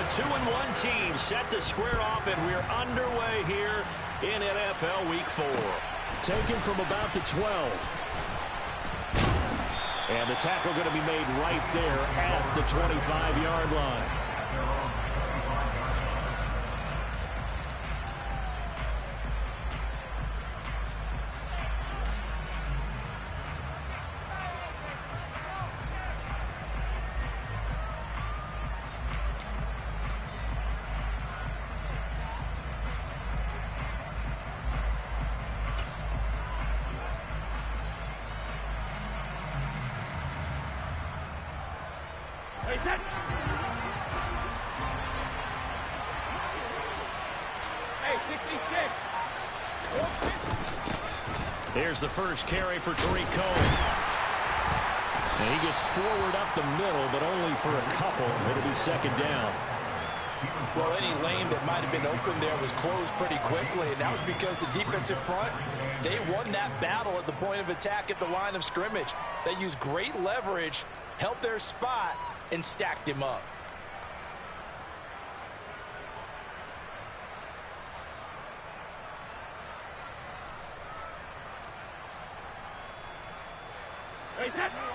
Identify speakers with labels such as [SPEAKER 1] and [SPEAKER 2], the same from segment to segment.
[SPEAKER 1] 2-1 team set to square off, and we're underway here in NFL Week 4. Taken from about the 12. And the tackle going to be made right there at the 25-yard line. Here's the first carry for Tariq Cohen. And he gets forward up the middle, but only for a couple. It'll be second down.
[SPEAKER 2] Well, any lane that might have been open there was closed pretty quickly, and that was because the defensive front, they won that battle at the point of attack at the line of scrimmage. They used great leverage, held their spot, and stacked him up.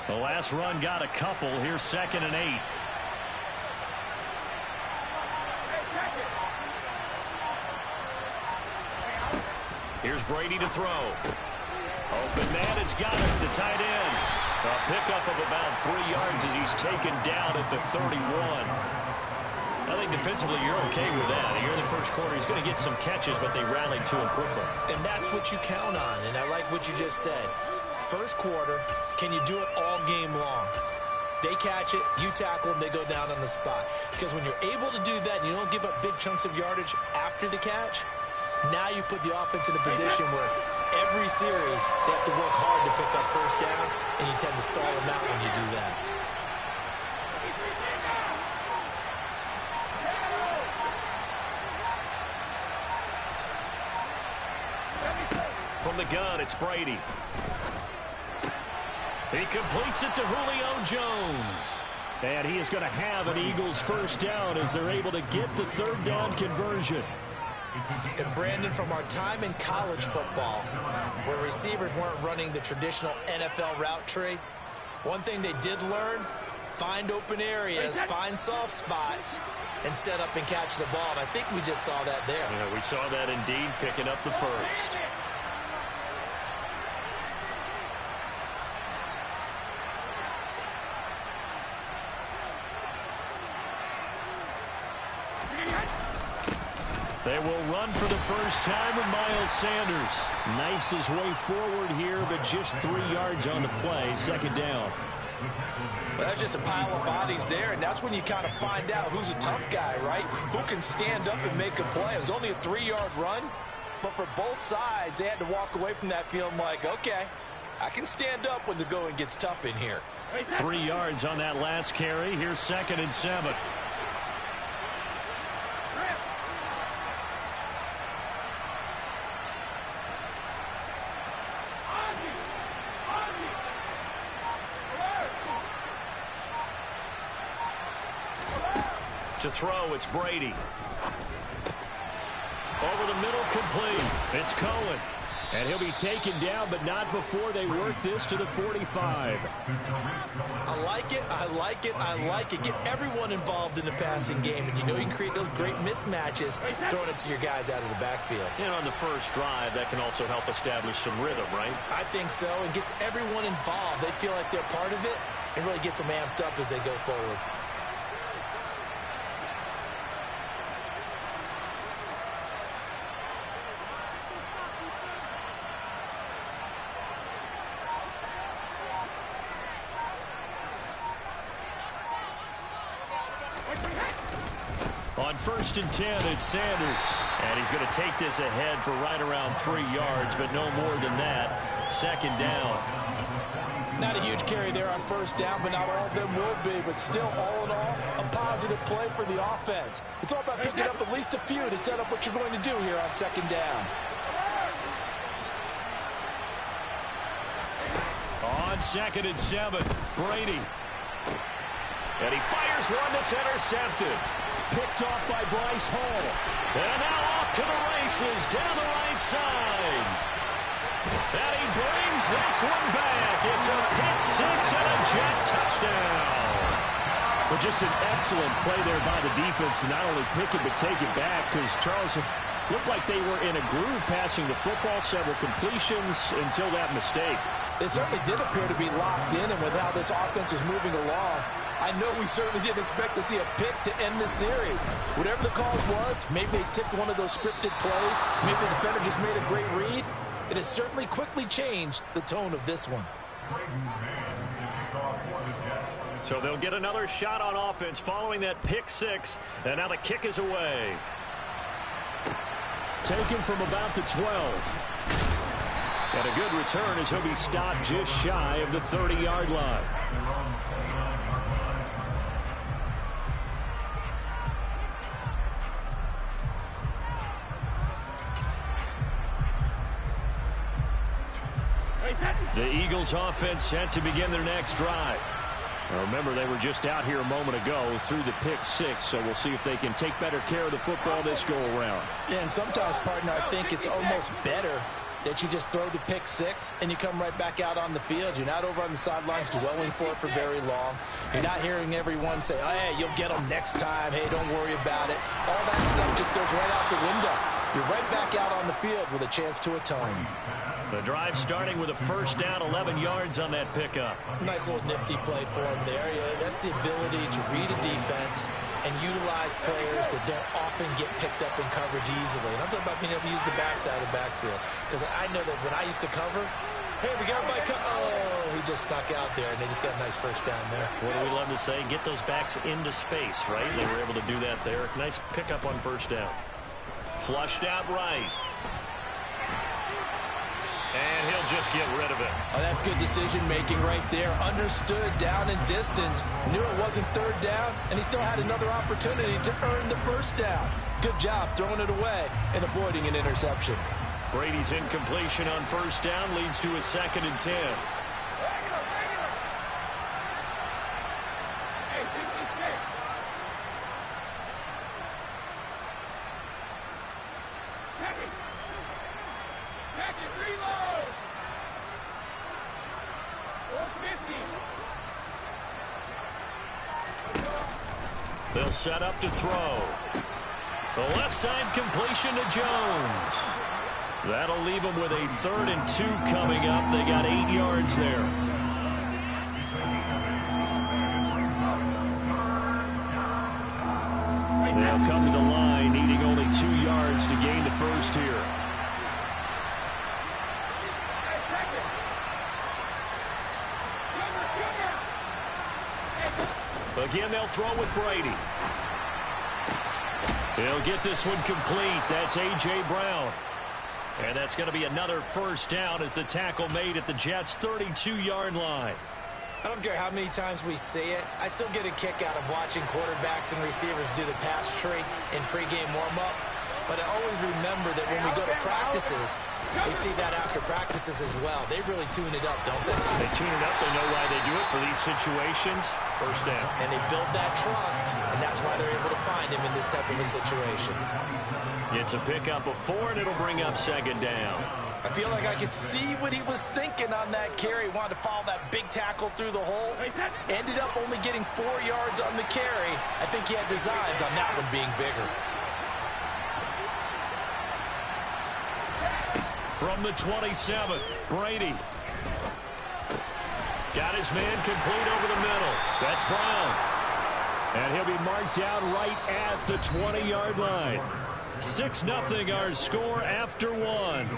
[SPEAKER 1] The last run got a couple. Here's 2nd and 8. Here's Brady to throw. Open man has got it. The tight end. A pickup of about 3 yards as he's taken down at the 31. I think defensively you're okay with that. Here in the first quarter, he's going to get some catches, but they rallied to him quickly.
[SPEAKER 2] And that's what you count on, and I like what you just said. First quarter, can you do it all game long? They catch it, you tackle them, they go down on the spot. Because when you're able to do that and you don't give up big chunks of yardage after the catch, now you put the offense in a position where every series they have to work hard to pick up first downs, and you tend to stall them out when you do that.
[SPEAKER 1] From the gun, it's Brady. He completes it to Julio Jones. And he is going to have an Eagles first down as they're able to get the third down conversion.
[SPEAKER 2] And Brandon, from our time in college football, where receivers weren't running the traditional NFL route tree, one thing they did learn, find open areas, find soft spots, and set up and catch the ball. And I think we just saw that there.
[SPEAKER 1] Yeah, we saw that indeed, picking up the first. They will run for the first time with Miles Sanders. Knifes his way forward here, but just 3 yards on the play. Second down.
[SPEAKER 2] Well, that's just a pile of bodies there, and that's when you kind of find out who's a tough guy, right? Who can stand up and make a play. It was only a 3-yard run, but for both sides, they had to walk away from that feeling like, okay, I can stand up when the going gets tough in here.
[SPEAKER 1] 3 yards on that last carry. Here's 2nd and 7. To throw, it's Brady. Over the middle, complete. It's Cohen. And he'll be taken down, but not before they work this to the 45.
[SPEAKER 2] I like it, I like it, I like it. Get everyone involved in the passing game, and you know you can create those great mismatches throwing it to your guys out of the backfield.
[SPEAKER 1] And on the first drive, that can also help establish some rhythm, right?
[SPEAKER 2] I think so, and gets everyone involved. They feel like they're part of it, and really gets them amped up as they go forward.
[SPEAKER 1] On 1st and 10, it's Sanders. And he's going to take this ahead for right around 3 yards, but no more than that. Second down.
[SPEAKER 2] Not a huge carry there on first down, but not all of them will be. But still, all in all, a positive play for the offense. It's all about picking up at least a few to set up what you're going to do here on second down.
[SPEAKER 1] On 2nd and 7, Brady. And he fires one that's intercepted. picked off by Bryce Hall. And now off to the races down the right side. And he brings this one back. It's a pick six and a Jet touchdown.
[SPEAKER 3] Well, just an excellent play there by the defense to not only pick it but take it back, because Charles looked like they were in a groove passing the football, several completions until that mistake.
[SPEAKER 2] They certainly did appear to be locked in, and with how this offense was moving along, I know we certainly didn't expect to see a pick to end the series. Whatever the cause was, maybe they tipped one of those scripted plays, maybe the defender just made a great read. It has certainly quickly changed the tone of this one.
[SPEAKER 1] So they'll get another shot on offense following that pick six, and now the kick is away.
[SPEAKER 3] Taken from about the 12.
[SPEAKER 1] And a good return as he'll be stopped just shy of the 30-yard line. The Eagles offense set to begin their next drive. Now remember, they were just out here a moment ago through the pick six, so we'll see if they can take better care of the football this go around.
[SPEAKER 2] Yeah, and sometimes, partner, I think it's almost better that you just throw the pick six and you come right back out on the field. You're not over on the sidelines dwelling for it for very long. You're not hearing everyone say, oh, hey, you'll get them next time. Hey, don't worry about it. All that stuff just goes right out the window. You're right back out on the field with a chance to atone.
[SPEAKER 1] The drive starting with a first down, 11 yards on that pickup.
[SPEAKER 2] Nice little nifty play for him there. Yeah, that's the ability to read a defense and utilize players that don't often get picked up in coverage easily. And I'm talking about being able to use the backside of the backfield. Because I know that when I used to cover, hey, we got everybody oh, he just snuck out there, and they just got a nice first down there.
[SPEAKER 1] What do we love to say? Get those backs into space, right? They were able to do that there. Nice pickup on first down. Flushed out right. And he'll just get rid of it.
[SPEAKER 2] Oh, that's good decision-making right there. Understood down and distance. Knew it wasn't third down, and he still had another opportunity to earn the first down. Good job throwing it away and avoiding an interception.
[SPEAKER 1] Brady's incompletion on first down leads to a 2nd and 10. They'll set up to throw. The left side completion to Jones. That'll leave them with a 3rd and 2 coming up. They got 8 yards there. They'll come to the line, needing only 2 yards to gain the first here. Again, they'll throw with Brady. He'll get this one complete. That's A.J. Brown. And that's going to be another first down as the tackle made at the Jets' 32-yard line.
[SPEAKER 2] I don't care how many times we see it. I still get a kick out of watching quarterbacks and receivers do the pass tree in pregame warm-up. But I always remember that when we go to practices, we see that after practices as well. They really tune it up, don't they?
[SPEAKER 1] They tune it up. They know why they do it for these situations. First down.
[SPEAKER 2] And they build that trust, and that's why they're able to find him in this type of a situation.
[SPEAKER 1] It's a pickup of 4, and it'll bring up 2nd down.
[SPEAKER 2] I feel like I could see what he was thinking on that carry. Wanted to follow that big tackle through the hole. Ended up only getting 4 yards on the carry. I think he had designs on that one being bigger.
[SPEAKER 1] From the 27, Brady. Got his man complete over the middle. That's Brown. And he'll be marked down right at the 20-yard line. 6-0 our score after 1.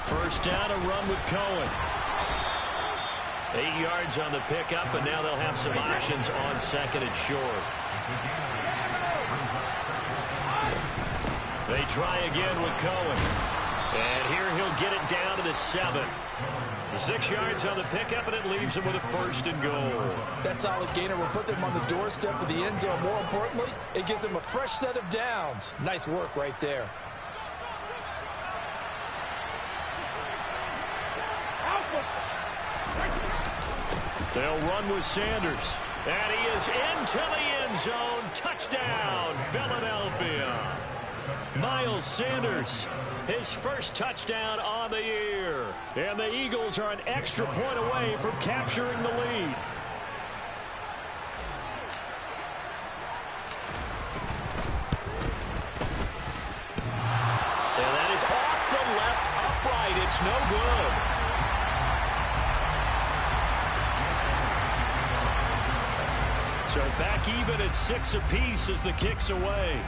[SPEAKER 1] First down, a run with Cohen. 8 yards on the pickup, and now they'll have some options on 2nd and short. try again with Cohen. And here he'll get it down to the 7. 6 yards on the pickup, and it leaves him with a 1st and goal.
[SPEAKER 2] That solid gainer will put them on the doorstep of the end zone. More importantly, it gives them a fresh set of downs. Nice work right there.
[SPEAKER 1] They'll run with Sanders. And he is into the end zone. Touchdown, Philadelphia. Miles Sanders, his first touchdown on the year. And the Eagles are an extra point away from capturing the lead. And that is off the left upright. It's no good. So back even at 6 apiece as the kick's away.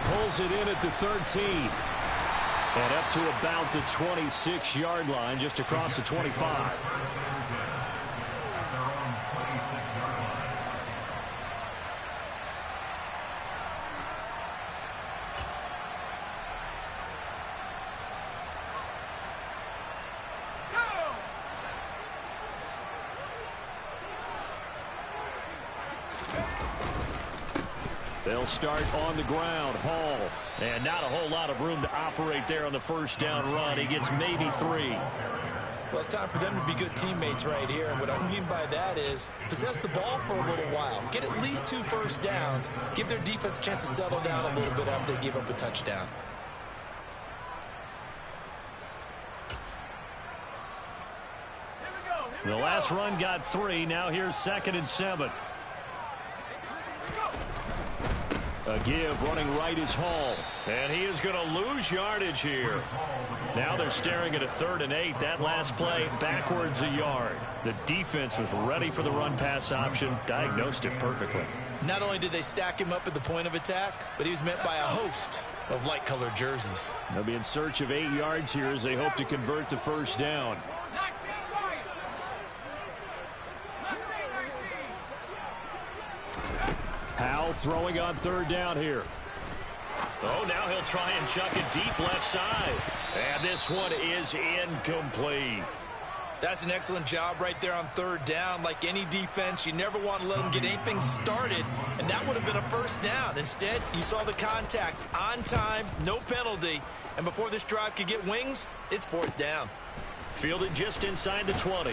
[SPEAKER 1] Pulls it in at the 13. And up to about the 26-yard line, just across the 25. They'll start on the ground. Hall. And not a whole lot of room to operate there on the first down run. He gets maybe 3.
[SPEAKER 2] Well, it's time for them to be good teammates right here. And what I mean by that is possess the ball for a little while. Get at least 2 first downs. Give their defense a chance to settle down a little bit after they give up a touchdown.
[SPEAKER 1] The last run got 3. Now here's 2nd and 7. A give, running right is Hall. And he is going to lose yardage here. Now they're staring at a 3rd and 8. That last play, backwards a yard. The defense was ready for the run-pass option, diagnosed it perfectly.
[SPEAKER 2] Not only did they stack him up at the point of attack, but he was met by a host of light-colored jerseys.
[SPEAKER 3] They'll be in search of 8 yards here as they hope to convert the first down. Howell throwing on 3rd down here.
[SPEAKER 1] Oh, now he'll try and chuck it deep left side. And this one is incomplete.
[SPEAKER 2] That's an excellent job right there on 3rd down. Like any defense, you never want to let them get anything started, and that would have been a first down. Instead, you saw the contact on time, no penalty, and before this drive could get wings, it's 4th down.
[SPEAKER 1] Fielded just inside the 20.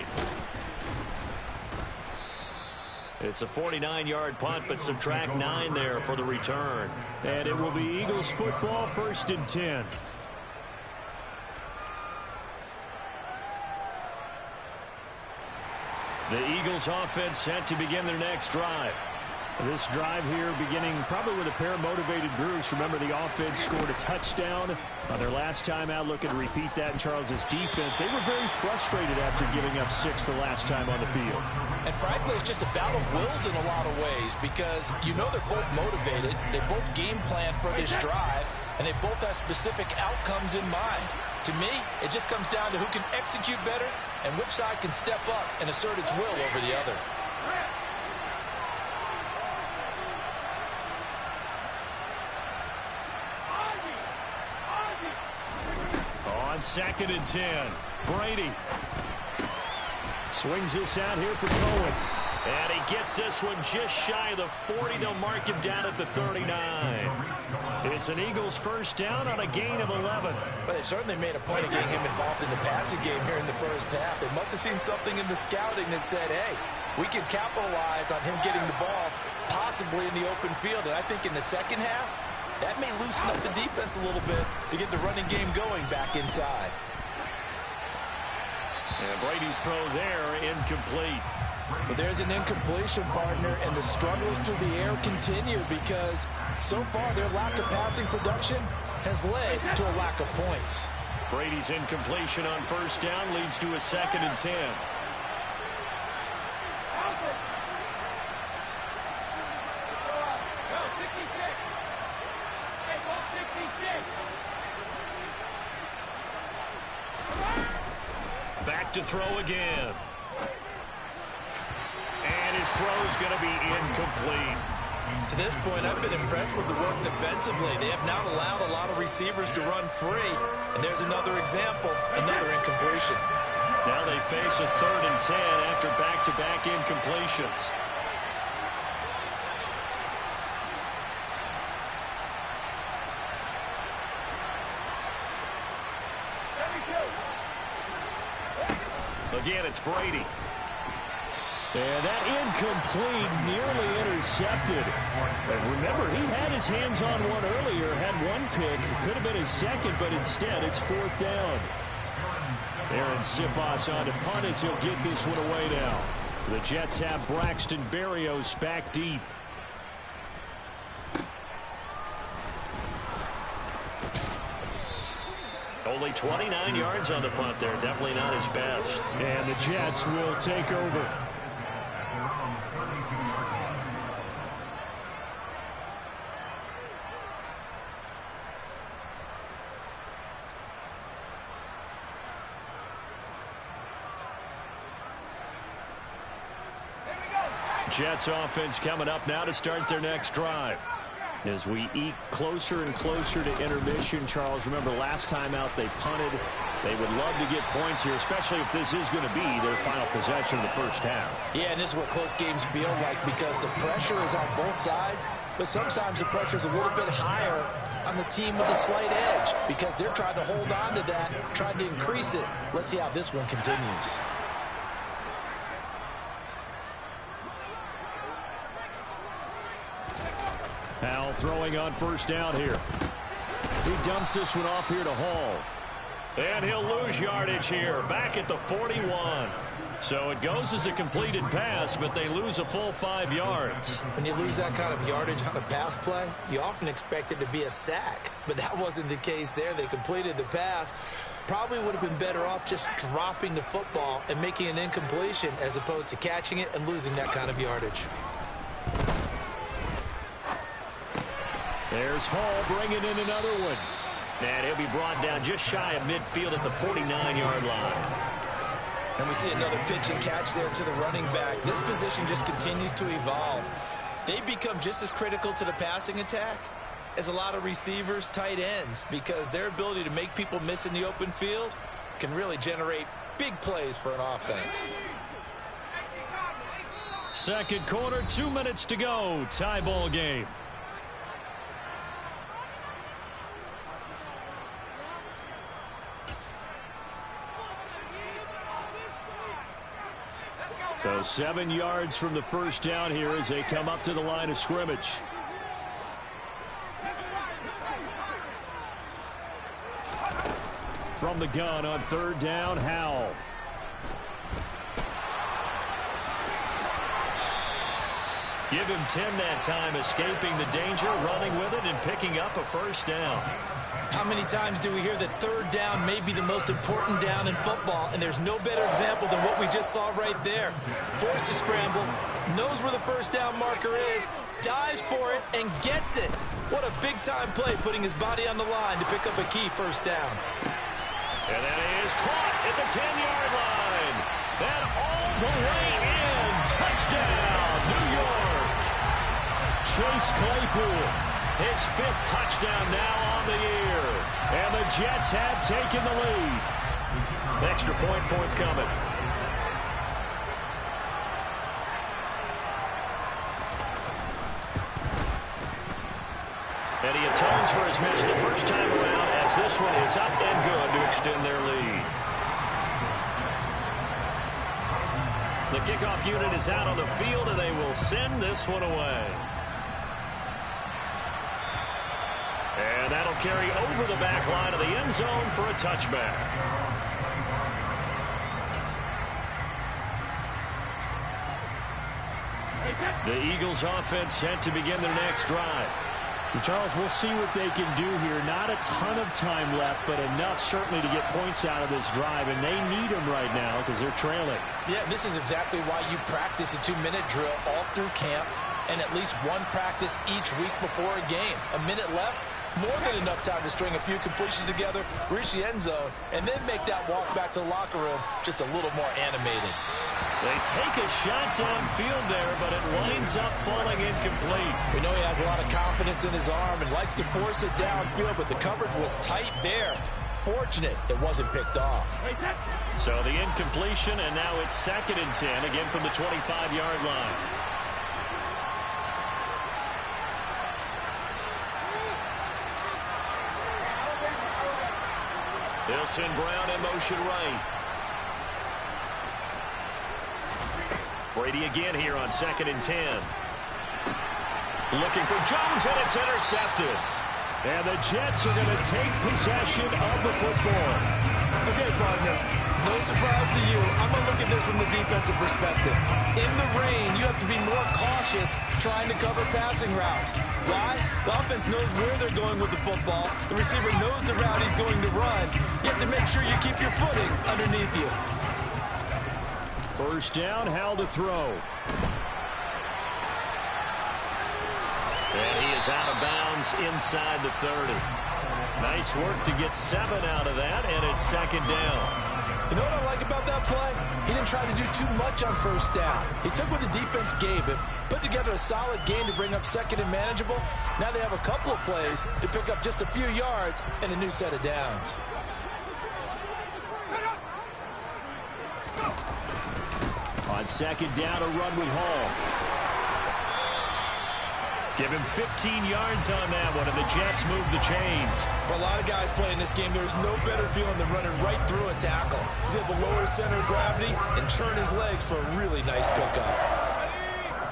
[SPEAKER 1] It's a 49-yard punt, but subtract 9 there for the return.
[SPEAKER 3] And it will be Eagles football, 1st and 10.
[SPEAKER 1] The Eagles offense set to begin their next drive.
[SPEAKER 3] This drive here beginning probably with a pair of motivated groups. Remember, the offense scored a touchdown on their last time out. Looking to repeat that in Charles's defense. They were very frustrated after giving up 6 the last time on the field.
[SPEAKER 2] And frankly, it's just a battle of wills in a lot of ways because you know they're both motivated. They both game plan for this drive, and they both have specific outcomes in mind. To me, it just comes down to who can execute better and which side can step up and assert its will over the other.
[SPEAKER 1] On 2nd and 10, Brady
[SPEAKER 3] swings this out here for Cohen.
[SPEAKER 1] And he gets this one just shy of the 40. They'll mark him down at the 39. It's an Eagles first down on a gain of 11.
[SPEAKER 2] But they certainly made a point of getting him involved in the passing game here in the first half. They must have seen something in the scouting that said, hey, we can capitalize on him getting the ball possibly in the open field. And I think in the second half, that may loosen up the defense a little bit to get the running game going back inside.
[SPEAKER 1] And Brady's throw there, incomplete.
[SPEAKER 2] But there's an incompletion, partner, and the struggles through the air continue because so far their lack of passing production has led to a lack of points.
[SPEAKER 1] Brady's incompletion on first down leads to a 2nd and 10. Back to throw again. And his throw is going to be incomplete.
[SPEAKER 2] To this point, I've been impressed with the work defensively. They have not allowed a lot of receivers to run free. And there's another example, another incompletion.
[SPEAKER 1] Now they face a 3rd and 10 after back-to-back incompletions. Again, it's Brady.
[SPEAKER 3] And that incomplete, nearly intercepted. And remember, he had his hands on one earlier, had one pick. Could have been his second, but instead it's 4th down. Aaron Siposs on to punt as he'll get this one away now. The Jets have Braxton Berrios back deep.
[SPEAKER 1] Only 29 yards on the punt there. Definitely not his best.
[SPEAKER 3] And the Jets will take over. Jets offense coming up now to start their next drive. As we eke closer and closer to intermission, Charles, remember last time out they punted. They would love to get points here, especially if this is going to be their final possession of the first half.
[SPEAKER 2] Yeah, and this is what close games feel like because the pressure is on both sides, but sometimes the pressure is a little bit higher on the team with a slight edge because they're trying to hold on to that, trying to increase it. Let's see how this one continues.
[SPEAKER 3] Howell throwing on first down here. He dumps this one off here to Hall.
[SPEAKER 1] And he'll lose yardage here, back at the 41. So it goes as a completed pass, but they lose a full 5 yards.
[SPEAKER 2] When you lose that kind of yardage on a pass play, you often expect it to be a sack. But that wasn't the case there. They completed the pass. Probably would have been better off just dropping the football and making an incompletion as opposed to catching it and losing that kind of yardage.
[SPEAKER 3] There's Hall bringing in another one.
[SPEAKER 1] And he'll be brought down just shy of midfield at the 49-yard line.
[SPEAKER 2] And we see another pitch and catch there to the running back. This position just continues to evolve. They become just as critical to the passing attack as a lot of receivers, tight ends, because their ability to make people miss in the open field can really generate big plays for an offense.
[SPEAKER 3] Second quarter, 2 minutes to go. Tie ball game. So 7 yards from the first down here as they come up to the line of scrimmage. From the gun on third down, Howell.
[SPEAKER 1] Give him 10 that time, escaping the danger, running with it, and picking up a first down.
[SPEAKER 2] How many times do we hear that third down may be the most important down in football, and there's no better example than what we just saw right there. Forced to scramble, knows where the first down marker is, dives for it, and gets it. What a big-time play, putting his body on the line to pick up a key first down.
[SPEAKER 1] And that is caught at the 10-yard line. And all the way in. Touchdown, New York.
[SPEAKER 3] Chase Claypool.
[SPEAKER 1] His 5th touchdown now on the year.
[SPEAKER 3] And the Jets have taken the lead.
[SPEAKER 1] Extra point forthcoming. And he atones for his miss the first time around as this one is up and good to extend their lead. The kickoff unit is out on the field, and they will send this one away. And that'll carry over the back line of the end zone for a touchback. The Eagles offense set to begin their next drive.
[SPEAKER 3] Charles, we'll see what they can do here. Not a ton of time left, but enough certainly to get points out of this drive, and they need them right now because they're trailing.
[SPEAKER 2] Yeah, this is exactly why you practice a 2-minute drill all through camp and at least one practice each week before a game. A minute left, more than enough time to string a few completions together, reach the end zone, and then make that walk back to the locker room just a little more animated.
[SPEAKER 1] They take a shot downfield there, but it winds up falling incomplete.
[SPEAKER 2] We know he has a lot of confidence in his arm and likes to force it downfield, but the coverage was tight there. Fortunate it wasn't picked off.
[SPEAKER 1] So the incompletion, and now it's 2nd and 10, again from the 25-yard line. They'll send Brown in motion right. Brady again here on 2nd and 10. Looking for Jones, and it's intercepted.
[SPEAKER 3] And the Jets are going to take possession of the football.
[SPEAKER 2] Okay, partner, no surprise to you. I'm going to look at this from the defensive perspective. In the rain, you have to be more cautious trying to cover passing routes. Why? The offense knows where they're going with the football. The receiver knows the route he's going to run. You have to make sure you keep your footing underneath you.
[SPEAKER 3] First down, Howell to throw.
[SPEAKER 1] And he is out of bounds inside the 30. Nice work to get 7 out of that, and it's 2nd down.
[SPEAKER 2] You know what I like about that play? He didn't try to do too much on first down. He took what the defense gave him, put together a solid game to bring up 2nd and manageable. Now they have a couple of plays to pick up just a few yards and a new set of downs.
[SPEAKER 3] On 2nd down, a run with Hall.
[SPEAKER 1] Give him 15 yards on that one, and the Jets move the chains.
[SPEAKER 2] For a lot of guys playing this game, there's no better feeling than running right through a tackle. He's able to lower his center of gravity and churn his legs for a really nice pickup.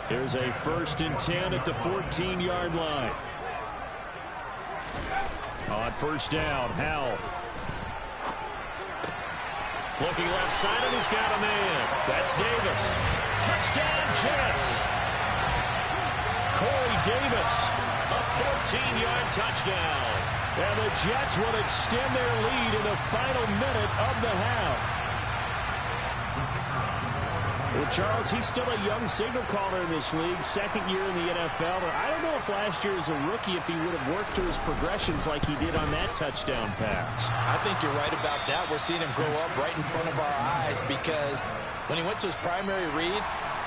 [SPEAKER 3] Here's a 1st and 10 at the 14-yard line. On 1st down, Howell.
[SPEAKER 1] Looking left side, and he's got a man. That's Davis. Touchdown, Jets. Corey Davis, a 14-yard touchdown.
[SPEAKER 3] And the Jets will extend their lead in the final minute of the half. Well, Charles, he's still a young signal caller in this league, 2nd year in the NFL. But I don't know if last year as a rookie if he would have worked through his progressions like he did on that touchdown pass.
[SPEAKER 2] I think you're right about that. We're seeing him grow up right in front of our eyes because when he went to his primary read,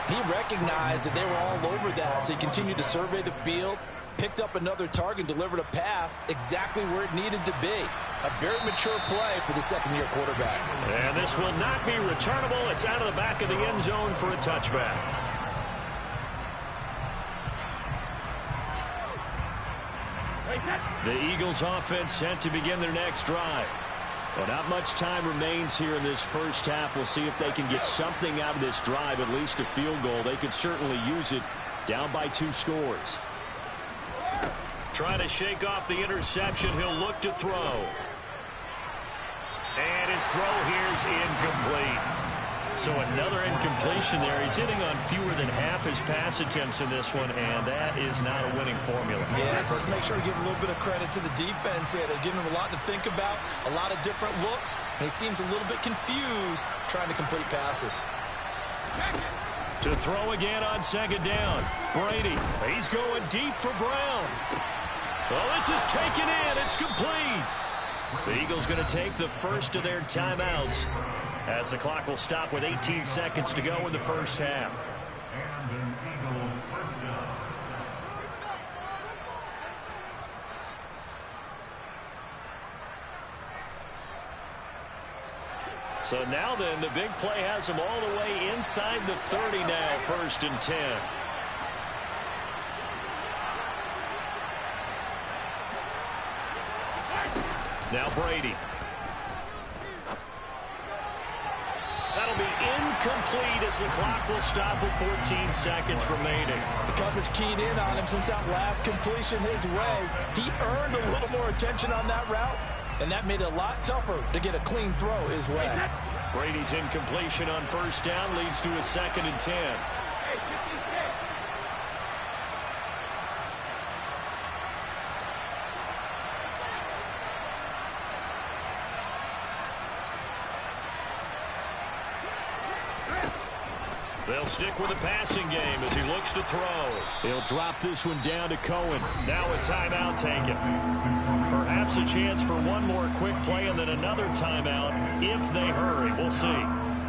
[SPEAKER 2] he recognized that they were all over that, so he continued to survey the field, picked up another target, delivered a pass exactly where it needed to be. A very mature play for the 2nd-year quarterback.
[SPEAKER 1] And this will not be returnable. It's out of the back of the end zone for a touchback. The Eagles offense set to begin their next drive. Well, not much time remains here in this first half. We'll see if they can get something out of this drive, at least a field goal. They could certainly use it, down by 2 scores. Trying to shake off the interception. He'll look to throw. And his throw here's incomplete. So another incompletion there. He's hitting on fewer than half his pass attempts in this one, and that is not a winning formula.
[SPEAKER 2] Yes, let's make sure we give a little bit of credit to the defense here. They're giving him a lot to think about, a lot of different looks, and he seems a little bit confused trying to complete passes.
[SPEAKER 1] To throw again on 2nd down. Brady, he's going deep for Brown. Well, this is taken in. It's complete. The Eagles going to take the first of their timeouts as the clock will stop with 18 seconds to go in the first half. So now then, the big play has them all the way inside the 30 now, 1st and 10. Now Brady. That'll be incomplete as the clock will stop with 14 seconds remaining.
[SPEAKER 2] The coverage keyed in on him since that last completion his way. He earned a little more attention on that route, and that made it a lot tougher to get a clean throw his way.
[SPEAKER 1] Brady's incompletion on 1st down leads to a 2nd and 10. They'll stick with the passing game as he looks to throw.
[SPEAKER 3] He'll drop this one down to Cohen.
[SPEAKER 1] Now a timeout taken. Perhaps a chance for one more quick play and then another timeout if they hurry. We'll see.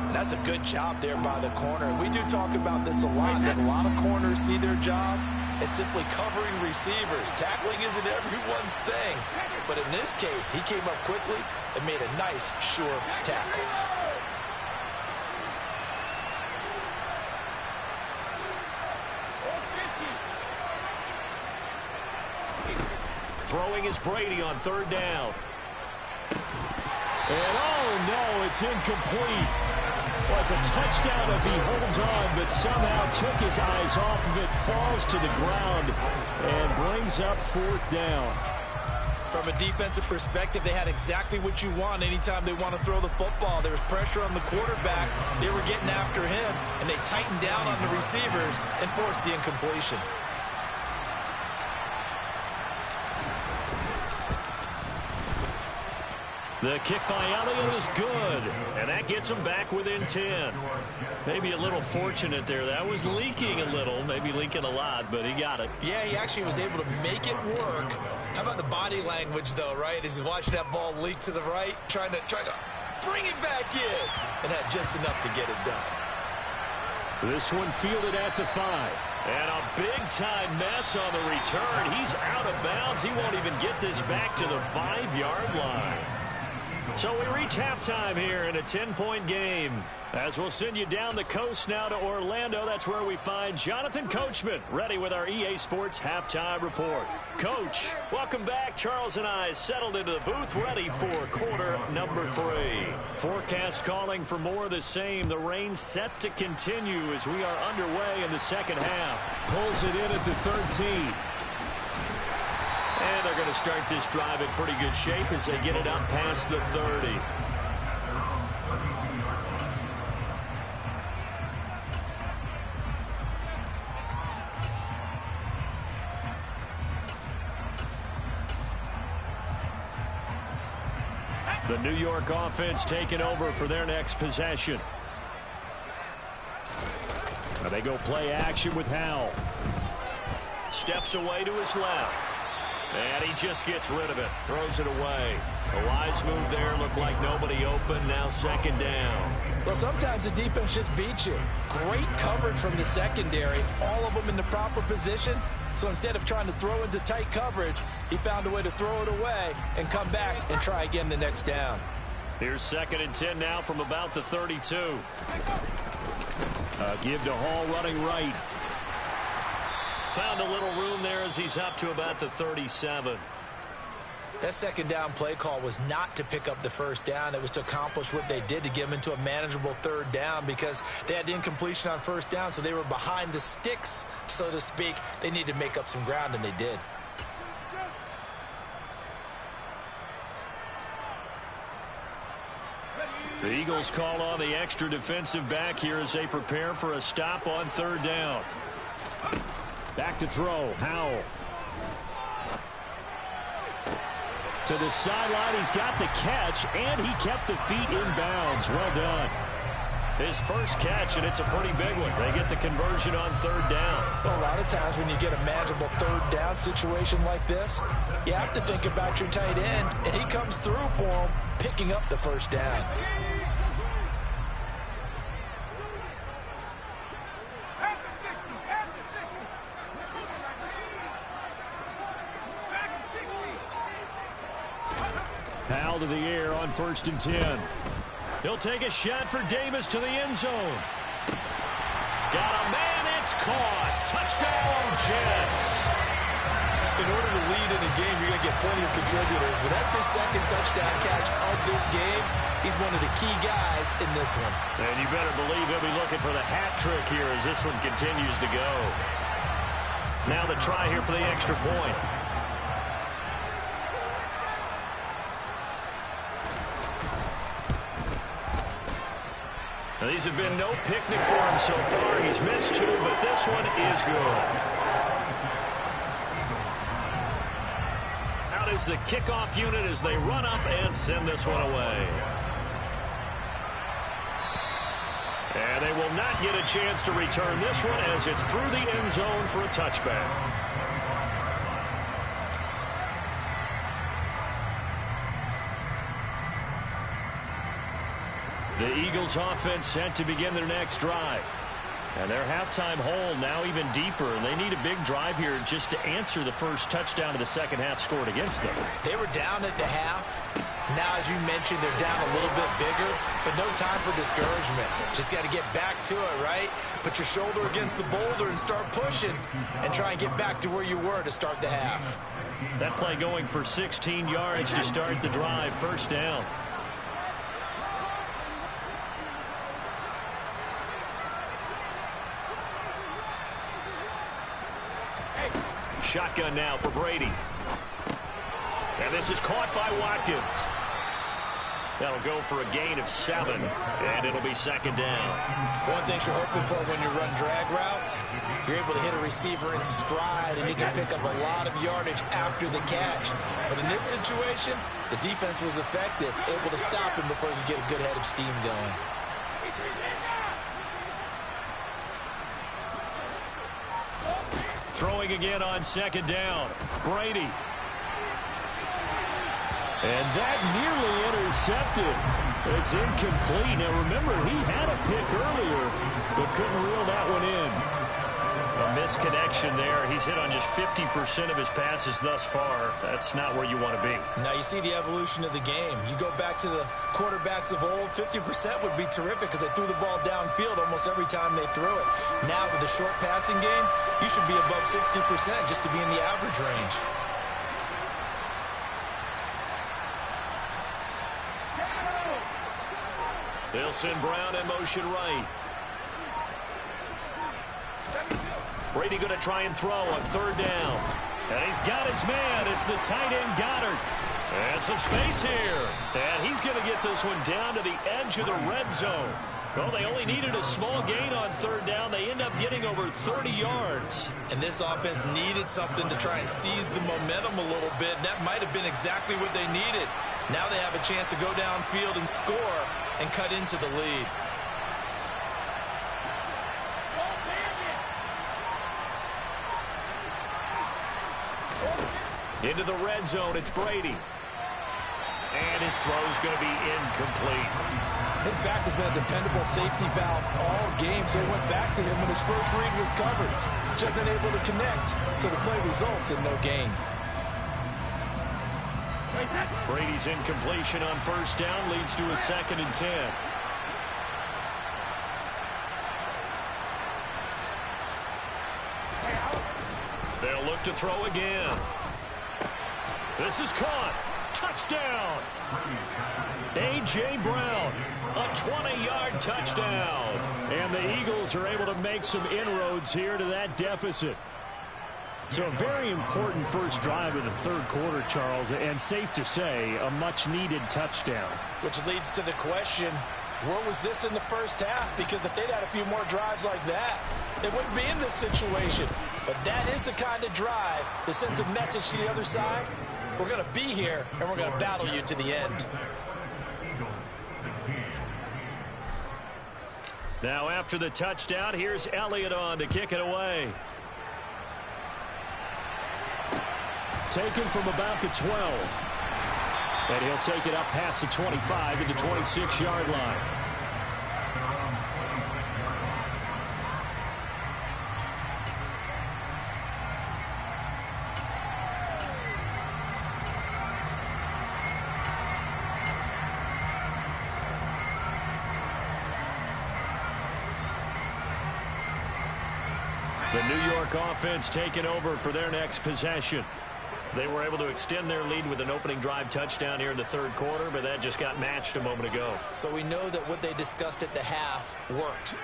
[SPEAKER 2] And that's a good job there by the corner. And we do talk about this a lot, that a lot of corners see their job as simply covering receivers. Tackling isn't everyone's thing. But in this case, he came up quickly and made a nice, sure tackle.
[SPEAKER 1] Throwing is Brady on third down.
[SPEAKER 3] And oh no, it's incomplete. Well, it's a touchdown if he holds on, but somehow took his eyes off of it, falls to the ground, and brings up fourth down.
[SPEAKER 2] From a defensive perspective, they had exactly what you want anytime they want to throw the football. There was pressure on the quarterback. They were getting after him, and they tightened down on the receivers and forced the incompletion.
[SPEAKER 1] The kick by Elliott is good, and that gets him back within 10. Maybe a little fortunate there. That was leaking a little, maybe leaking a lot, but he got it.
[SPEAKER 2] Yeah, he actually was able to make it work. How about the body language, though, right? As he watched that ball leak to the right, trying to bring it back in, and had just enough to get it done.
[SPEAKER 3] This one fielded at the 5.
[SPEAKER 1] And a big-time mess on the return. He's out of bounds. He won't even get this back to the 5-yard line. So we reach halftime here in a 10-point game. As we'll send you down the coast now to Orlando, that's where we find Jonathan Coachman, ready with our EA Sports Halftime Report. Coach, welcome back. Charles and I settled into the booth, ready for quarter number 3. Forecast calling for more of the same. The rain set to continue as we are underway in the second half.
[SPEAKER 3] Pulls it in at the 13.
[SPEAKER 1] And they're going to start this drive in pretty good shape as they get it up past the 30. The New York offense taking over for their next possession.
[SPEAKER 3] Now they go play action with Howell.
[SPEAKER 1] Steps away to his left. And he just gets rid of it. Throws it away. A wise move there. Looked like nobody open. Now second down.
[SPEAKER 2] Well, sometimes the defense just beats you. Great coverage from the secondary. All of them in the proper position. So instead of trying to throw into tight coverage, he found a way to throw it away and come back and try again the next down.
[SPEAKER 1] Here's 2nd and 10 now from about the 32.
[SPEAKER 3] Give to Hall running right.
[SPEAKER 1] Found a little room there as he's up to about the 37.
[SPEAKER 2] That second down play call was not to pick up the first down. It was to accomplish what they did, to get them into a manageable third down, because they had the incompletion on first down, so they were behind the sticks, so to speak. They needed to make up some ground, and they did.
[SPEAKER 1] The Eagles call on the extra defensive back here as they prepare for a stop on third down.
[SPEAKER 3] Back to throw, Howell. To the sideline, he's got the catch, and he kept the feet in bounds. Well done.
[SPEAKER 1] His first catch, and it's a pretty big one. They get the conversion on third down.
[SPEAKER 2] Well, a lot of times when you get a manageable third down situation like this, you have to think about your tight end, and he comes through for him, picking up the first down.
[SPEAKER 3] Powell to the air on 1st and 10.
[SPEAKER 1] He'll take a shot for Davis to the end zone. Got a man, it's caught. Touchdown, Jets.
[SPEAKER 2] In order to lead in a game, you're going to get plenty of contributors, but that's his second touchdown catch of this game. He's one of the key guys in this one.
[SPEAKER 1] And you better believe he'll be looking for the hat trick here as this one continues to go. Now the try here for the extra point. Now, these have been no picnic for him so far. He's missed 2, but this one is good. Out is the kickoff unit as they run up and send this one away. And they will not get a chance to return this one as it's through the end zone for a touchback. The Eagles offense set to begin their next drive. And their halftime hole now even deeper, and they need a big drive here just to answer the first touchdown of the second half scored against them.
[SPEAKER 2] They were down at the half. Now, as you mentioned, they're down a little bit bigger, but no time for discouragement. Just got to get back to it, right? Put your shoulder against the boulder and start pushing and try and get back to where you were to start the half.
[SPEAKER 1] That play going for 16 yards to start the drive, first down. Shotgun now for Brady. And this is caught by Watkins. That'll go for a gain of 7, and it'll be second down.
[SPEAKER 2] One thing you're hoping for when you run drag routes, you're able to hit a receiver in stride, and he can pick up a lot of yardage after the catch. But in this situation, the defense was effective, able to stop him before he could get a good head of steam going.
[SPEAKER 1] Throwing again on second down. Brady.
[SPEAKER 3] And that nearly intercepted. It's incomplete. Now, remember, he had a pick earlier, but couldn't reel that one in.
[SPEAKER 1] A misconnection there. He's hit on just 50% of his passes thus far. That's not where you want to be.
[SPEAKER 2] Now, you see the evolution of the game. You go back to the quarterbacks of old, 50% would be terrific because they threw the ball downfield almost every time they threw it. Now, with the short passing game, you should be above 60% just to be in the average range.
[SPEAKER 1] They'll send Brown in motion right. Brady going to try and throw on third down. And he's got his man. It's the tight end Goddard. And some space here. And he's going to get this one down to the edge of the red zone. Well, they only needed a small gain on third down. They end up getting over 30 yards.
[SPEAKER 2] And this offense needed something to try and seize the momentum a little bit. That might have been exactly what they needed. Now they have a chance to go downfield and score and cut into the lead.
[SPEAKER 1] Into the red zone, it's Brady. And his throw's going to be incomplete.
[SPEAKER 4] His back has been a dependable safety valve all game, so they went back to him when his first read was covered. Just unable to connect, so the play results in no gain.
[SPEAKER 1] Brady's incompletion on first down leads to a 2nd and 10. They'll look to throw again. This is caught. Touchdown. A.J. Brown, a 20-yard touchdown.
[SPEAKER 3] And the Eagles are able to make some inroads here to that deficit. So a very important first drive of the third quarter, Charles, and safe to say, a much-needed touchdown.
[SPEAKER 4] Which leads to the question, where was this in the first half? Because if they'd had a few more drives like that, they wouldn't be in this situation. But that is the kind of drive that sends a message to the other side. We're going to be here, and we're going to battle you to the end.
[SPEAKER 1] Now after the touchdown, here's Elliott on to kick it away.
[SPEAKER 3] Taken from about the 12. And he'll take it up past the 25 to the 26-yard line.
[SPEAKER 1] The New York offense taking over for their next possession. They were able to extend their lead with an opening drive touchdown here in the third quarter, but that just got matched a moment ago.
[SPEAKER 2] So we know that what they discussed at the half worked.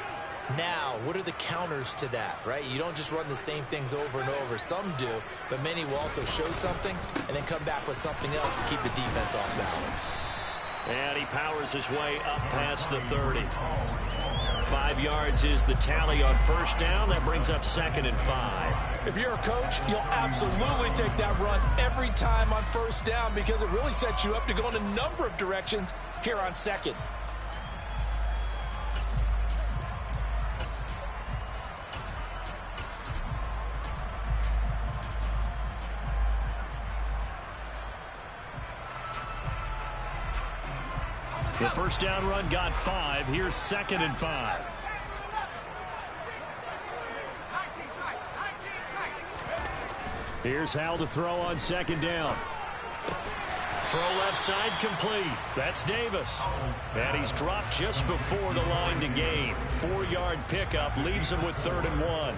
[SPEAKER 2] Now, what are the counters to that, right? You don't just run the same things over and over. Some do, but many will also show something and then come back with something else to keep the defense off balance.
[SPEAKER 1] And he powers his way up past the 30. 5 yards is the tally on first down. That brings up 2nd and 5.
[SPEAKER 4] If you're a coach, you'll absolutely take that run every time on first down because it really sets you up to go in a number of directions here on second.
[SPEAKER 3] The first down run got 5. Here's 2nd and 5. Here's Howell to throw on 2nd down. Throw left side complete. That's Davis. And he's dropped just before the line to gain. 4-yard pickup leaves him with 3rd and 1.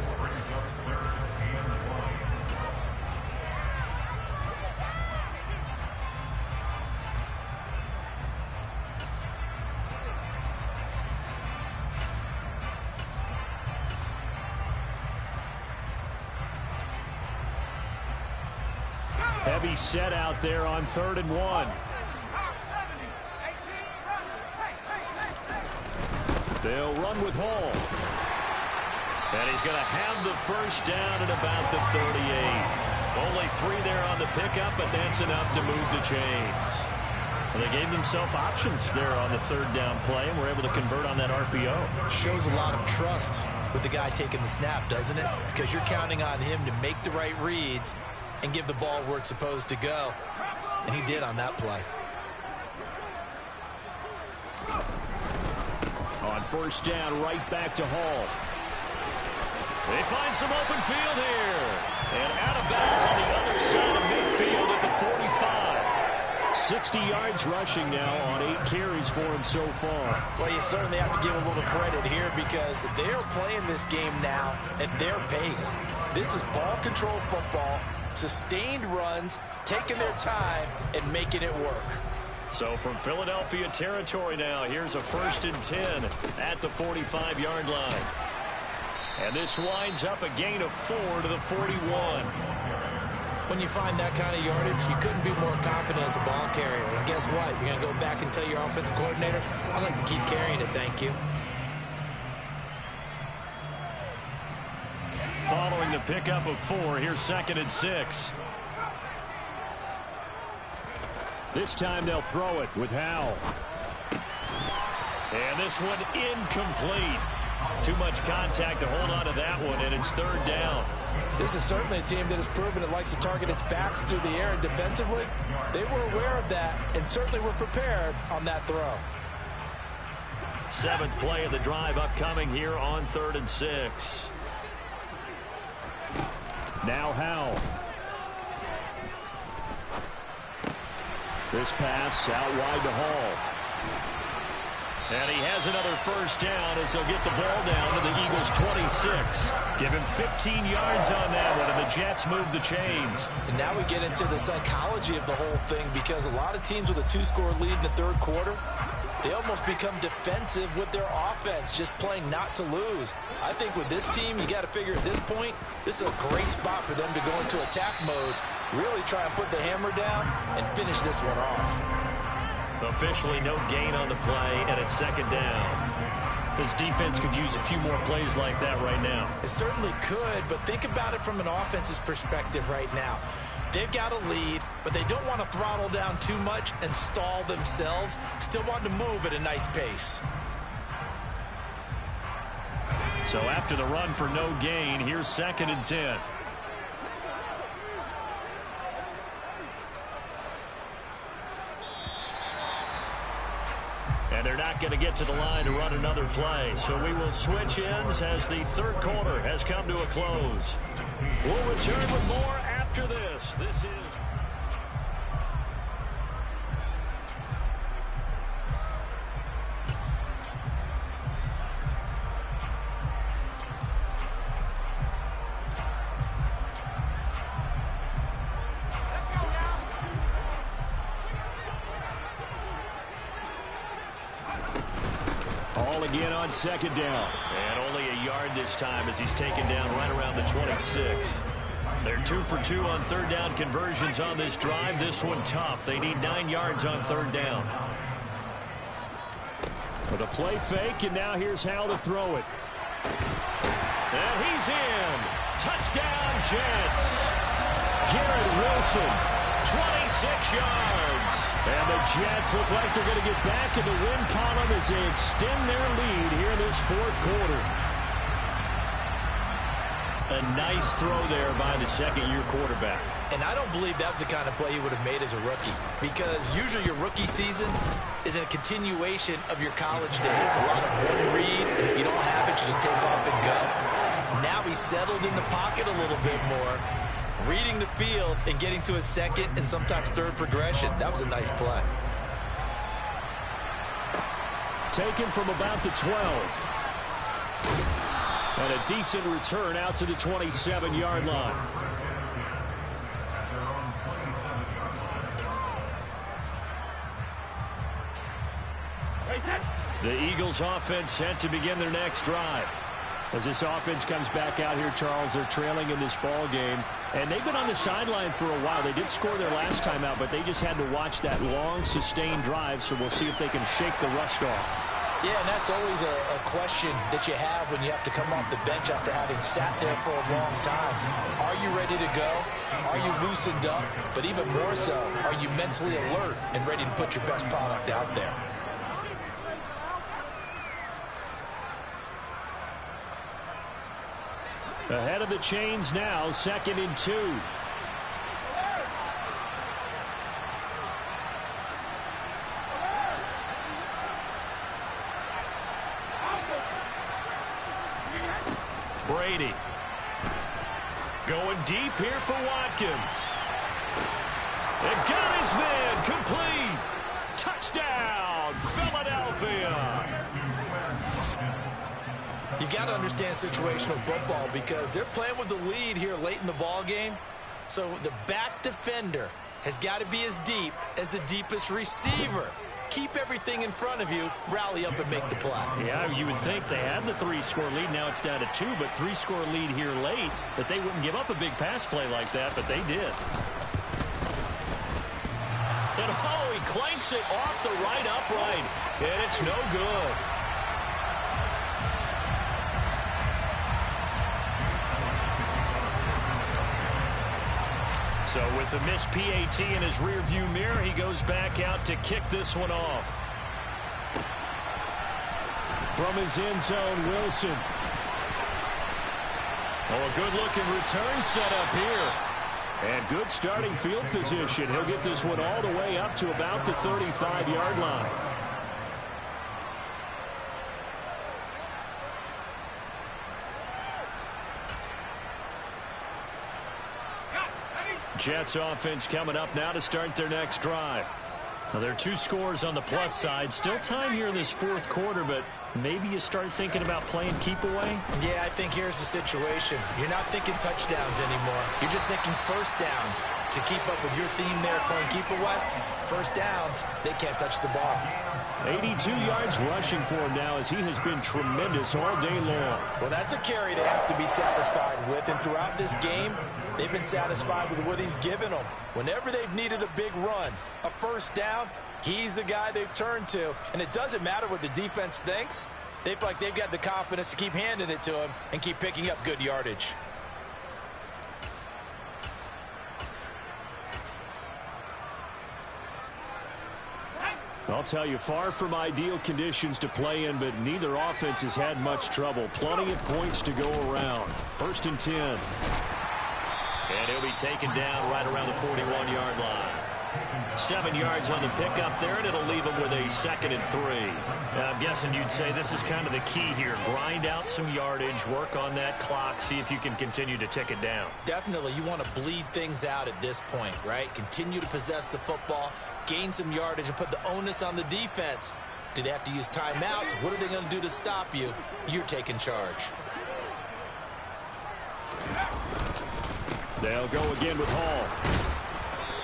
[SPEAKER 3] Heavy set out there on 3rd and 1. They'll run with Hall. And he's going to have the first down at about the 38. Only 3 there on the pickup, but that's enough to move the chains. Well, they gave themselves options there on the 3rd down play, and were able to convert on that RPO.
[SPEAKER 2] Shows a lot of trust with the guy taking the snap, doesn't it? Because you're counting on him to make the right reads and give the ball where it's supposed to go. And he did on that play.
[SPEAKER 3] On 1st down, right back to Hall. They find some open field here. And out of bounds on the other side of midfield at the 45. 60 yards rushing now on 8 carries for him so far.
[SPEAKER 2] Well, you certainly have to give a little credit here because they're playing this game now at their pace. This is ball control football. Sustained runs, taking their time, and making it work.
[SPEAKER 3] So from Philadelphia territory now, here's a 1st and 10 at the 45-yard line. And this winds up a gain of 4 to the 41.
[SPEAKER 2] When you find that kind of yardage, you couldn't be more confident as a ball carrier. And guess what? You're going to go back and tell your offensive coordinator, I'd like to keep carrying it, thank you.
[SPEAKER 3] Following the pickup of 4, here's 2nd and 6. This time they'll throw it with Howell. And this one incomplete. Too much contact to hold on to that one, and it's 3rd down.
[SPEAKER 2] This is certainly a team that has proven it likes to target its backs through the air, and defensively, they were aware of that and certainly were prepared on that throw.
[SPEAKER 3] 7th play of the drive upcoming here on 3rd and 6. Now Howell. This pass out wide to Hall. And he has another 1st down as they'll get the ball down to the Eagles' 26. Give him 15 yards on that one, and the Jets move the chains.
[SPEAKER 2] And now we get into the psychology of the whole thing because a lot of teams with a 2-score lead in the 3rd quarter, they almost become defensive with their offense, just playing not to lose. I think with this team, you got to figure at this point, this is a great spot for them to go into attack mode, really try and put the hammer down and finish this one off.
[SPEAKER 3] Officially no gain on the play, and it's 2nd down. This defense could use a few more plays like that right now.
[SPEAKER 2] It certainly could, but think about it from an offense's perspective right now. They've got a lead, but they don't want to throttle down too much and stall themselves. Still want to move at a nice pace.
[SPEAKER 3] So after the run for no gain, here's 2nd and 10. And they're not going to get to the line to run another play. So we will switch ends as the 3rd quarter has come to a close. We'll return with more after this. This is... Again on 2nd down. And only a yard this time as he's taken down right around the 26. They're 2 for 2 on 3rd down conversions on this drive. This one tough. They need 9 yards on 3rd down. With a play fake, and now here's Howell to throw it. And he's in. Touchdown, Jets. Garrett Wilson. 26 yards. And the Jets look like they're going to get back in the win column as they extend their lead here in this 4th quarter. A nice throw there by the second-year quarterback.
[SPEAKER 2] And I don't believe that was the kind of play he would have made as a rookie, because usually your rookie season is a continuation of your college days. A lot of one read, and if you don't have it, you just take off and go. Now he's settled in the pocket a little bit more, reading the field and getting to a second and sometimes third progression. That was a nice play.
[SPEAKER 3] Taken from about the 12. And a decent return out to the 27-yard line. The Eagles offense set to begin their next drive. As this offense comes back out here, Charles, they're trailing in this ball game. And they've been on the sideline for a while. They did score their last time out, but they just had to watch that long, sustained drive. So we'll see if they can shake the rust off.
[SPEAKER 2] Yeah, and that's always a question that you have when you have to come off the bench after having sat there for a long time. Are you ready to go? Are you loosened up? But even more so, are you mentally alert and ready to put your best product out there?
[SPEAKER 3] Ahead of the chains now, 2nd and 2. Brady. Going deep here for Watkins. And got his man complete. Touchdown, Philadelphia.
[SPEAKER 2] You got to understand situational football because they're playing with the lead here late in the ball game. So the back defender has got to be as deep as the deepest receiver. Keep everything in front of you, rally up and make the play.
[SPEAKER 3] Yeah, you would think they had the 3-score lead. Now it's down to 2, but 3-score lead here late, that they wouldn't give up a big pass play like that, but they did. And oh, he clanks it off the right upright, and it's no good. So with the missed PAT in his rearview mirror, he goes back out to kick this one off. From his end zone, Wilson. Oh, a good-looking return set up here. And good starting field position. He'll get this one all the way up to about the 35-yard line. Jets offense coming up now to start their next drive. Now, there are 2 scores on the plus side. Still time here in this 4th quarter, but maybe you start thinking about playing keep away?
[SPEAKER 2] Yeah, I think here's the situation. You're not thinking touchdowns anymore. You're just thinking first downs. To keep up with your theme there, playing keep away, first downs, they can't touch the ball.
[SPEAKER 3] 82 yards rushing for him now as he has been tremendous all day long.
[SPEAKER 2] Well, that's a carry they have to be satisfied with, and throughout this game, they've been satisfied with what he's given them. Whenever they've needed a big run, a first down, he's the guy they've turned to. And it doesn't matter what the defense thinks. They feel like they've got the confidence to keep handing it to him and keep picking up good yardage.
[SPEAKER 3] I'll tell you, far from ideal conditions to play in, but neither offense has had much trouble. Plenty of points to go around. 1st and 10. And he'll be taken down right around the 41-yard line. 7 yards on the pickup there, and it'll leave him with a 2nd and 3. I'm guessing you'd say this is kind of the key here. Grind out some yardage, work on that clock, see if you can continue to tick it down.
[SPEAKER 2] Definitely, you want to bleed things out at this point, right? Continue to possess the football, gain some yardage, and put the onus on the defense. Do they have to use timeouts? What are they going to do to stop you? You're taking charge.
[SPEAKER 3] They'll go again with Hall.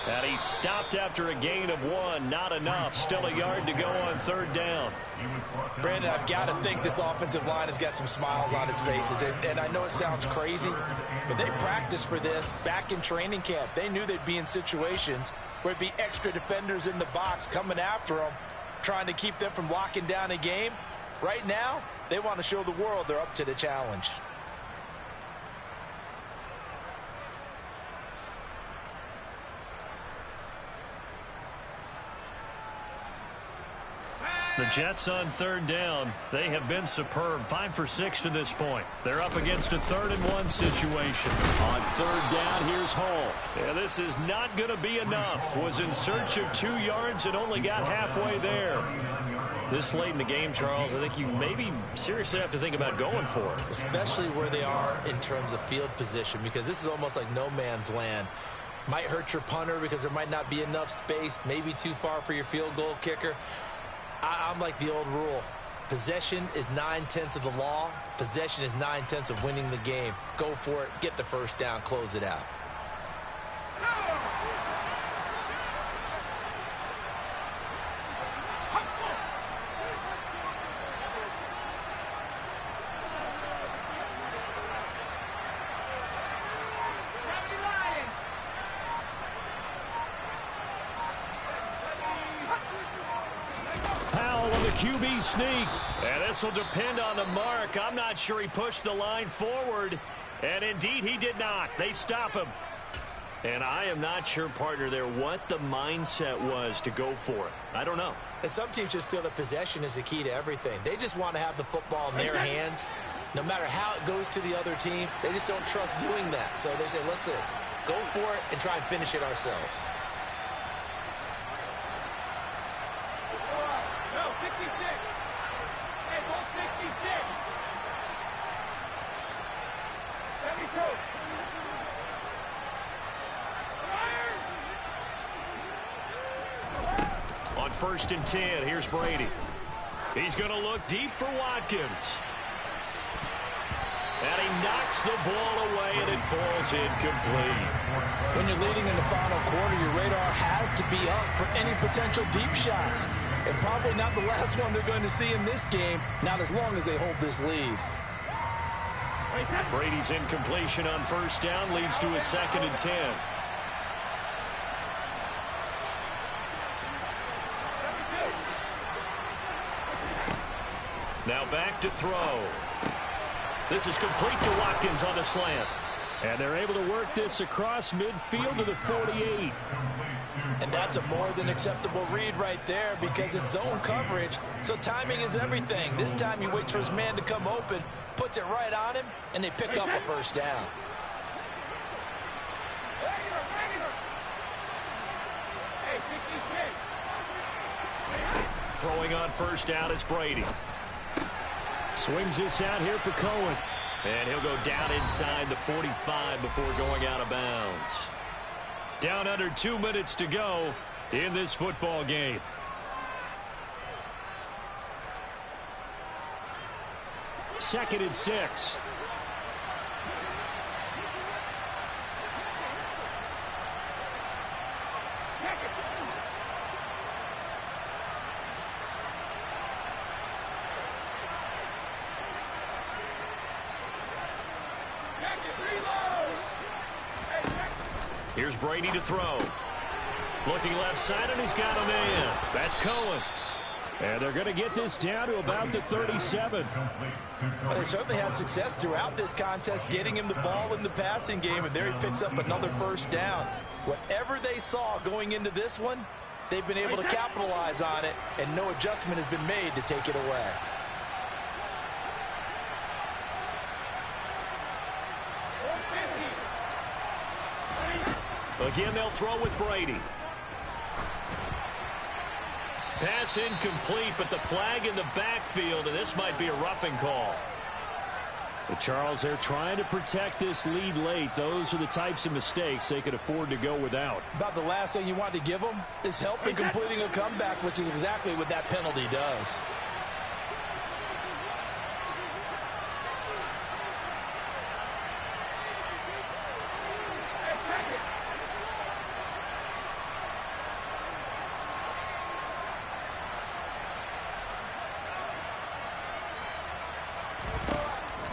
[SPEAKER 3] And he stopped after a gain of 1. Not enough. Still a yard to go on 3rd down.
[SPEAKER 2] Brandon, I've got to think this offensive line has got some smiles on its faces. And I know it sounds crazy, but they practiced for this back in training camp. They knew they'd be in situations where it'd be extra defenders in the box coming after them, trying to keep them from locking down a game. Right now, they want to show the world they're up to the challenge.
[SPEAKER 3] The
[SPEAKER 1] The Jets on third down. They have been superb. 5 for 6 to this point. They're up against a 3rd-and-1 situation.
[SPEAKER 3] On third down, here's Hull.
[SPEAKER 1] Yeah, this is not going to be enough. Was in search of 2 yards and only got halfway there. This late in the game, Charles, I think you maybe seriously have to think about going for it.
[SPEAKER 2] Especially where they are in terms of field position, because this is almost like no man's land. Might hurt your punter because there might not be enough space, maybe too far for your field goal kicker. I'm like the old rule. Possession is 9/10 of the law. Possession is 9/10 of winning the game. Go for it. Get the first down. Close it out.
[SPEAKER 1] QB sneak. And this will depend on the mark. I'm not sure he pushed the line forward. And indeed, he did not. They stop him. And I am not sure, partner, there what the mindset was to go for it. I don't know.
[SPEAKER 2] And some teams just feel that possession is the key to everything. They just want to have the football in their hands. No matter how it goes to the other team, they just don't trust doing that. So they say, listen, go for it and try and finish it ourselves.
[SPEAKER 1] On 1st and 10, here's Brady. He's going to look deep for Watkins. And he knocks the ball away, and it falls incomplete.
[SPEAKER 4] When you're leading in the final quarter, your radar has to be up for any potential deep shots. And probably not the last one they're going to see in this game, not as long as they hold this lead.
[SPEAKER 1] Brady's incompletion on 1st down leads to a 2nd and 10. Now back to throw. This is complete to Watkins on the slant.
[SPEAKER 3] And they're able to work this across midfield to the 48.
[SPEAKER 4] And that's a more than acceptable read right there because it's zone coverage. So timing is everything. This time he waits for his man to come open, puts it right on him, and they pick up a 1st down.
[SPEAKER 1] Throwing on 1st down is Brady.
[SPEAKER 3] Swings this out here for Cohen.
[SPEAKER 1] And he'll go down inside the 45 before going out of bounds. Down under 2 minutes to go in this football game.
[SPEAKER 3] Second and 6.
[SPEAKER 1] Here's Brady to throw. Looking left side, and he's got a man. That's Cohen.
[SPEAKER 3] And they're going to get this down to about the 37.
[SPEAKER 4] Well, they certainly had success throughout this contest, getting him the ball in the passing game, and there he picks up another 1st down. Whatever they saw going into this one, they've been able to capitalize on it, and no adjustment has been made to take it away.
[SPEAKER 1] Again, they'll throw with Brady. Pass incomplete, but the flag in the backfield, and this might be a roughing call.
[SPEAKER 3] But Charles, they're trying to protect this lead late. Those are the types of mistakes they could afford to go without.
[SPEAKER 4] About the last thing you want to give them is help in completing a comeback, which is exactly what that penalty does.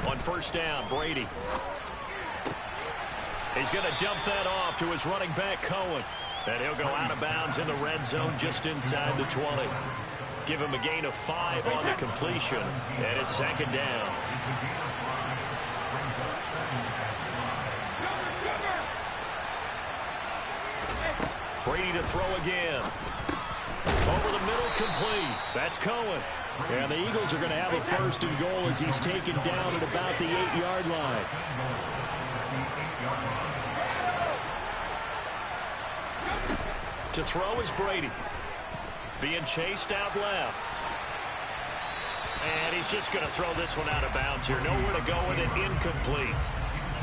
[SPEAKER 1] On 1st down, Brady. He's going to dump that off to his running back, Cohen. And he'll go out of bounds in the red zone just inside the 20. Give him a gain of 5 on the completion. And it's 2nd down. Brady to throw again. Over the middle, complete. That's Cohen.
[SPEAKER 3] And the Eagles are going to have a 1st and goal as he's taken down at about the 8-yard line.
[SPEAKER 1] To throw is Brady. Being chased out left. And he's just going to throw this one out of bounds here. Nowhere to go with it. Incomplete.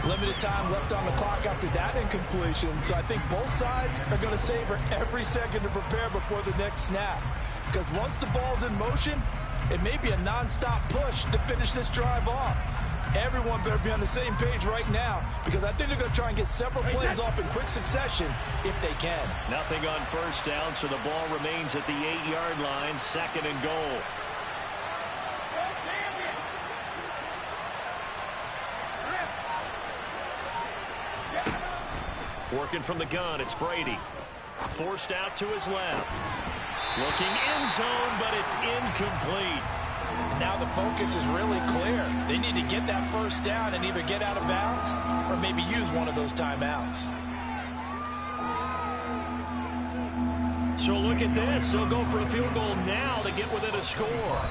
[SPEAKER 4] Limited time left on the clock after that incompletion. So I think both sides are going to savor every second to prepare before the next snap. Because once the ball's in motion, it may be a nonstop push to finish this drive off. Everyone better be on the same page right now, because I think they're going to try and get several plays off in quick succession if they can.
[SPEAKER 1] Nothing on 1st down, so the ball remains at the 8-yard line, 2nd and goal. Working from the gun, it's Brady. Forced out to his left. Looking end zone, but it's incomplete.
[SPEAKER 4] Now the focus is really clear. They need to get that 1st down and either get out of bounds or maybe use one of those timeouts.
[SPEAKER 1] So look at this. They'll go for a field goal now to get within a score.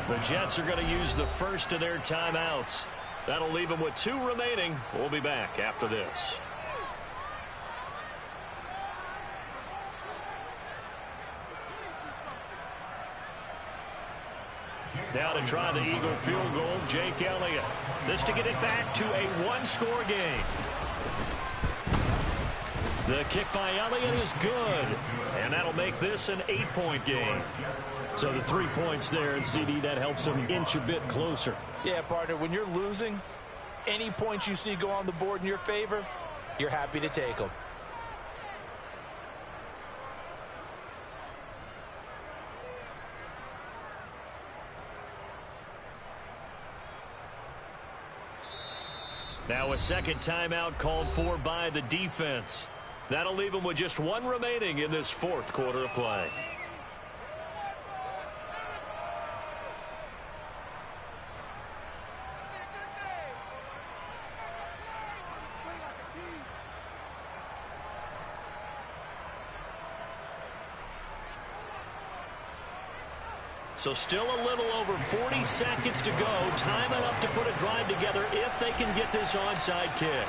[SPEAKER 1] The Jets are going to use the 1st of their timeouts. That'll leave them with 2 remaining. We'll be back after this. Now to try the Eagle field goal, Jake Elliott. This to get it back to a 1-score game. The kick by Elliott is good, and that'll make this an 8-point game. So the 3 points there, and CD, that helps them inch a bit closer.
[SPEAKER 4] Yeah, partner, when you're losing, any points you see go on the board in your favor, you're happy to take them.
[SPEAKER 1] Now a 2nd timeout called for by the defense. That'll leave them with just 1 remaining in this 4th quarter of play. So still a little over 40 seconds to go. Time enough to put a drive together if they can get this onside kick.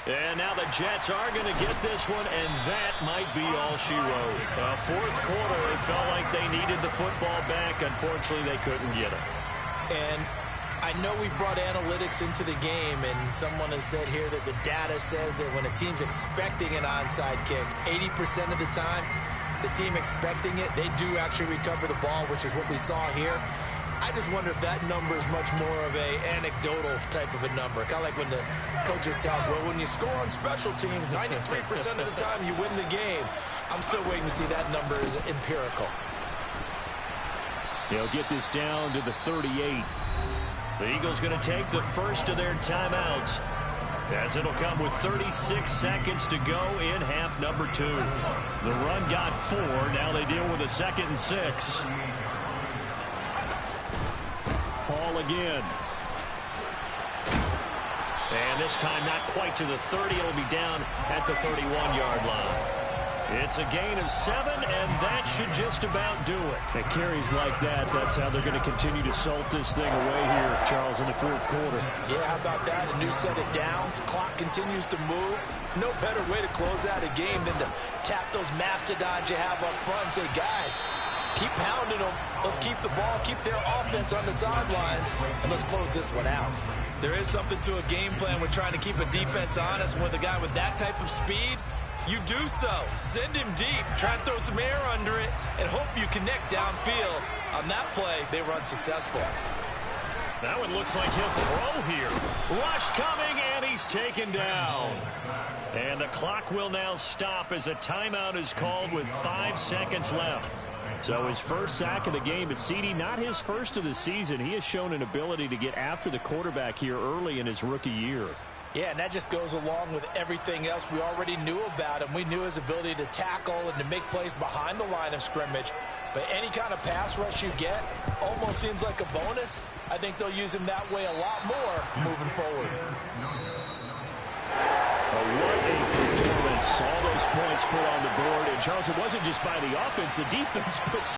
[SPEAKER 1] And now the Jets are going to get this one, and that might be all she wrote. 4th quarter, it felt like they needed the football back. Unfortunately, they couldn't get it.
[SPEAKER 2] And I know we've brought analytics into the game, and someone has said here that the data says that when a team's expecting an onside kick, 80% of the time, the team expecting it, they do actually recover the ball, which is what we saw here. I just wonder if that number is much more of a anecdotal type of a number. Kind of like when the coaches tell us, well, when you score on special teams, 93% of the time you win the game. I'm still waiting to see that number is empirical.
[SPEAKER 3] They'll get this down to the 38.
[SPEAKER 1] The Eagles going to take the 1st of their timeouts, as it'll come with 36 seconds to go in half number 2. The run got 4. Now they deal with a 2nd and 6.
[SPEAKER 3] Paul again.
[SPEAKER 1] And this time not quite to the 30. It'll be down at the 31-yard line. It's a gain of 7, and that should just about do it.
[SPEAKER 3] And carries like that, that's how they're going to continue to salt this thing away here, Charles, in the 4th quarter.
[SPEAKER 4] Yeah, how about that? A new set of downs. Clock continues to move. No better way to close out a game than to tap those mastodons you have up front and say, guys, keep pounding them. Let's keep the ball, keep their offense on the sidelines, and let's close this one out. There is something to a game plan with trying to keep a defense honest. With a guy with that type of speed, you do so. Send him deep. Try and throw some air under it and hope you connect downfield. On that play, they run successful.
[SPEAKER 1] That one looks like he'll throw here. Rush coming, and he's taken down. And the clock will now stop as a timeout is called with 5 seconds left.
[SPEAKER 3] So his first sack of the game, but CD, not his first of the season. He has shown an ability to get after the quarterback here early in his rookie year.
[SPEAKER 4] Yeah, and that just goes along with everything else we already knew about him. We knew his ability to tackle and to make plays behind the line of scrimmage. But any kind of pass rush you get almost seems like a bonus. I think they'll use him that way a lot more moving forward.
[SPEAKER 3] What a performance. All those points put on the board. And, Charles, it wasn't just by the offense. The defense put